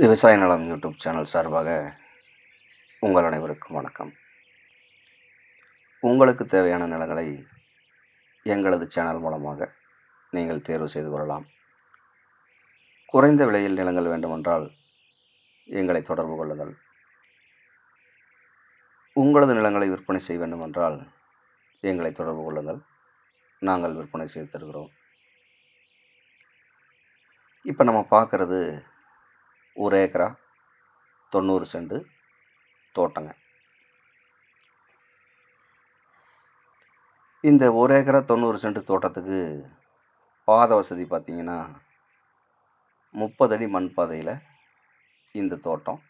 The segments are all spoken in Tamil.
விவசாய நலம் யூடியூப் சேனல் சார்பாக உங்கள் அனைவருக்கும் வணக்கம். உங்களுக்கு தேவையான நிலங்களை எங்களது சேனல் மூலமாக நீங்கள் தேர்வு செய்து கொள்ளலாம். குறைந்த விலையில் நிலங்கள் வேண்டுமென்றால் எங்களை தொடர்பு கொள்ளுங்கள். உங்களது நிலங்களை விற்பனை செய்ய வேண்டுமென்றால் எங்களை தொடர்பு கொள்ளுங்கள். நாங்கள் விற்பனை செய்து தருகிறோம். இப்போ நம்ம பார்க்குறது 1 ஏக்கரா 90 சென்ட் தோட்டங்க. இந்த 1 ஏக்கரா 90 சென்ட் தோட்டத்துக்கு பாதை வசதி பார்த்திங்கன்னா 30 அடி மண் பாதையில் இந்த தோட்டம்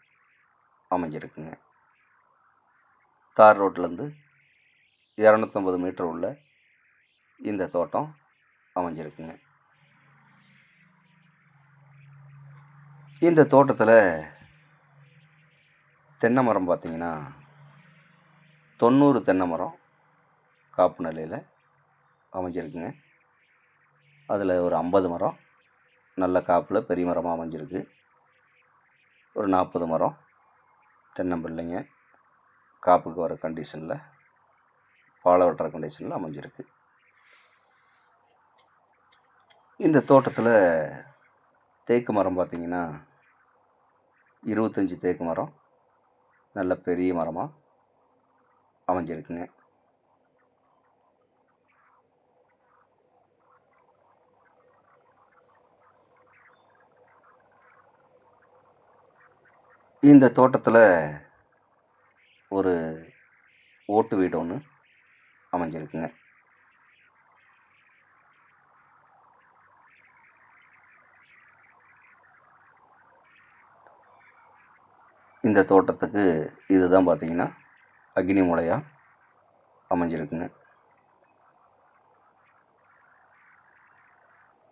அமைஞ்சிருக்குங்க. தார் ரோட்லேருந்து 250 மீட்டர் உள்ள இந்த தோட்டம் அமைஞ்சிருக்குங்க. இந்த தோட்டத்தில் தென்னை மரம் பார்த்திங்கன்னா 90 தென்னை மரம் காப்பு நிலையில் அமைஞ்சிருக்குங்க. அதில் ஒரு 50 மரம் நல்ல காப்பில் பெரிய மரமாக அமைஞ்சிருக்கு. ஒரு 40 மரம் தென்னம்பிள்ளைங்க காப்புக்கு வர கண்டிஷனில் பாலை வெட்டுற கண்டிஷனில் அமைஞ்சிருக்கு. இந்த தோட்டத்தில் தேக்கு மரம் பார்த்திங்கன்னா 25 தேக்கு மரம் நல்ல பெரிய மரமாக அமைஞ்சிருக்குங்க. இந்த தோட்டத்தில் ஒரு ஓட்டு வீடு ஒன்று அமைஞ்சிருக்குங்க. இந்த தோட்டத்துக்கு இதுதான் பார்த்திங்கன்னா அக்னி மூலையாக அமைஞ்சிருக்குங்க.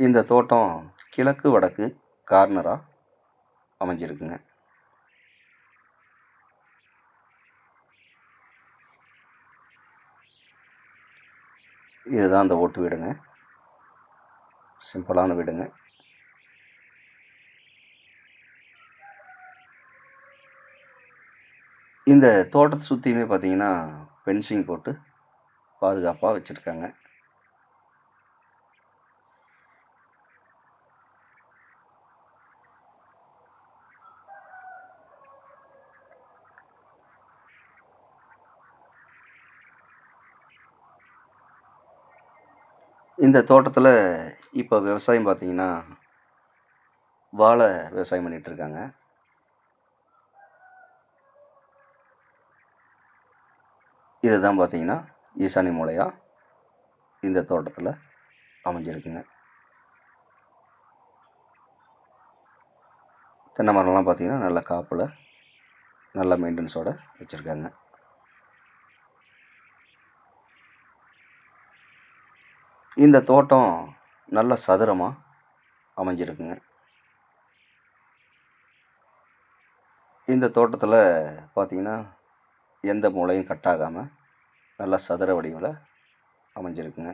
இந்த தோட்டம் கிழக்கு வடக்கு கார்னராக அமைஞ்சிருக்குங்க. இதுதான் அந்த ஓட்டு வீடுங்க. சிம்பிளான வீடுங்க. இந்த தோட்டத்தை சுற்றியுமே பார்த்திங்கன்னா ஃபென்சிங் போட்டு பாதுகாப்பாக வச்சுருக்காங்க. இந்த தோட்டத்தில் இப்போ விவசாயம் பார்த்திங்கன்னா வாழை விவசாயம் பண்ணிகிட்ருக்காங்க. இதுதான் பார்த்திங்கன்னா ஈசானி மூலையாக இந்த தோட்டத்தில் அமைஞ்சிருக்குங்க. தென்னை மரம்லாம் பார்த்திங்கன்னா நல்ல காப்பில் நல்ல மெயின்டெனன்ஸோடு வச்சுருக்காங்க. இந்த தோட்டம் நல்ல சதுரமாக அமைஞ்சிருக்குங்க. இந்த தோட்டத்தில் பார்த்திங்கன்னா எந்த மூலையும் கட்டாகாமல் நல்ல சதுர வடிவில் அமைஞ்சிருக்குங்க.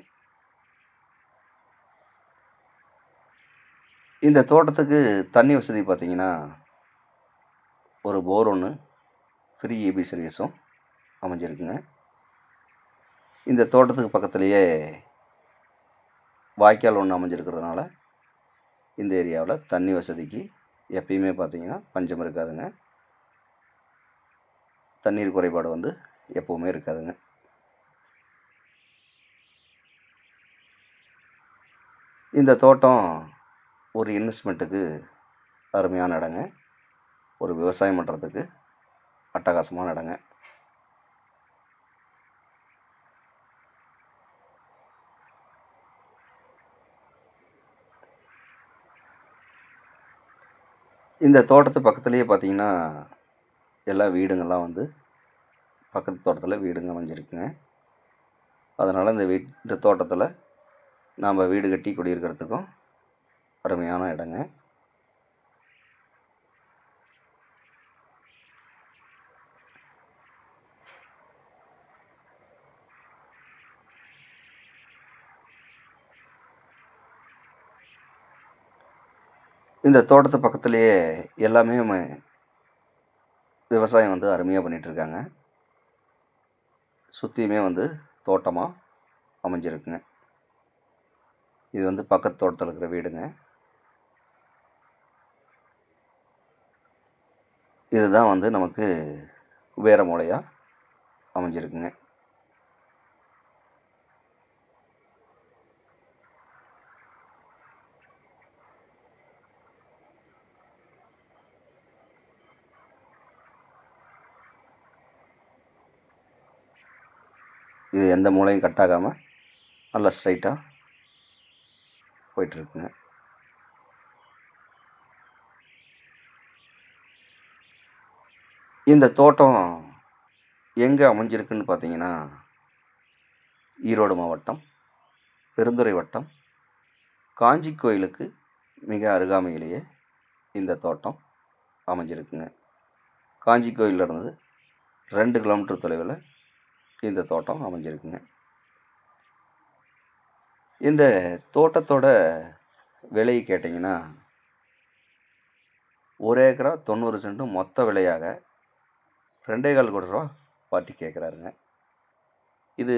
இந்த தோட்டத்துக்கு தண்ணி வசதி பார்த்திங்கன்னா ஒரு போர் ஒன்று ஃப்ரீ EB சர்வீஸும் அமைஞ்சிருக்குங்க. இந்த தோட்டத்துக்கு பக்கத்துலேயே வாய்க்கால் ஒன்று அமைஞ்சிருக்கிறதுனால இந்த ஏரியாவில் தண்ணி வசதிக்கு எப்பயுமே பார்த்திங்கன்னா பஞ்சம் இருக்காதுங்க. தண்ணீர் குறைபாடு வந்து எப்போவுமே இருக்காதுங்க. இந்த தோட்டம் ஒரு இன்வெஸ்ட்மெண்ட்டுக்கு அருமையான இடங்க. ஒரு விவசாயம் பண்ணுறதுக்கு அட்டகாசமான இடங்க. இந்த தோட்டத்து பக்கத்துலேயே பார்த்திங்கன்னா எல்லா வீடுங்கள்லாம் வந்து பக்கத்து தோட்டத்தில் வீடுங்க அமைஞ்சிருக்குங்க. அதனால் இந்த தோட்டத்தில் நாம் வீடு கட்டி குடியிருக்கிறதுக்கும் அருமையான இடங்க. இந்த தோட்டத்து பக்கத்துலேயே எல்லாமே விவசாயம் வந்து அருமையாக பண்ணிகிட்ருக்காங்க. சுற்றியுமே வந்து தோட்டமாக அமைஞ்சிருக்குங்க. இது வந்து பக்கத்து தோட்டத்தில் இருக்கிற வீடுங்க. இதுதான் வந்து நமக்கு குபேர மூலையாக அமைஞ்சிருக்குங்க. இது எந்த மூலையும் கட்டாகாமல் நல்லா ஸ்ட்ரைட்டாக போயிட்டுருக்குங்க. இந்த தோட்டம் எங்கே அமைஞ்சிருக்குன்னு பார்த்தீங்கன்னா, ஈரோடு மாவட்டம், பெருந்துறை வட்டம், காஞ்சி கோயிலுக்கு மிக அருகாமையிலேயே இந்த தோட்டம் அமைஞ்சிருக்குங்க. காஞ்சி கோயிலிருந்து 2 கிலோமீட்டர் தொலைவில் இந்த தோட்டம் அமைஞ்சிருக்குங்க. இந்த தோட்டத்தோட விலை கேட்டிங்கன்னா, 1 ஏக்கரா 90 சென்ட்டும் மொத்த விலையாக 2,15 கோடி ரூபா பார்ட்டி கேட்குறாருங்க. இது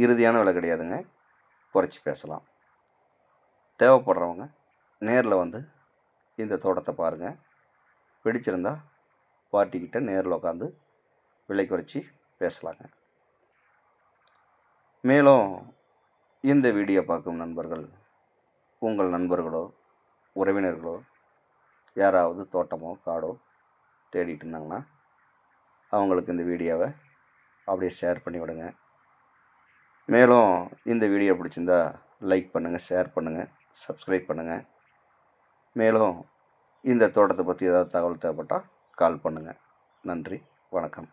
இறுதியான விலை கிடையாதுங்க, குறைச்சி பேசலாம். தேவைப்படுறவங்க நேரில் வந்து இந்த தோட்டத்தை பாருங்கள். பிடிச்சிருந்தா பார்ட்டிக்கிட்ட நேரில் உட்காந்து விலை குறைச்சி பேசலாங்க. மேலும் இந்த வீடியோ பார்க்கும் நண்பர்கள், உங்கள் நண்பர்களோ உறவினர்களோ யாராவது தோட்டமோ காடோ தேடிட்டு இருந்தாங்கன்னா அவங்களுக்கு இந்த வீடியோவை அப்படியே ஷேர் பண்ணி விடுங்க. மேலும் இந்த வீடியோ பிடிச்சிருந்தா லைக் பண்ணுங்கள், ஷேர் பண்ணுங்கள், சப்ஸ்கிரைப் பண்ணுங்கள். மேலும் இந்த தோட்டத்தை பற்றி ஏதாவது தகவல் தேவைப்பட்டால் கால் பண்ணுங்கள். நன்றி, வணக்கம்.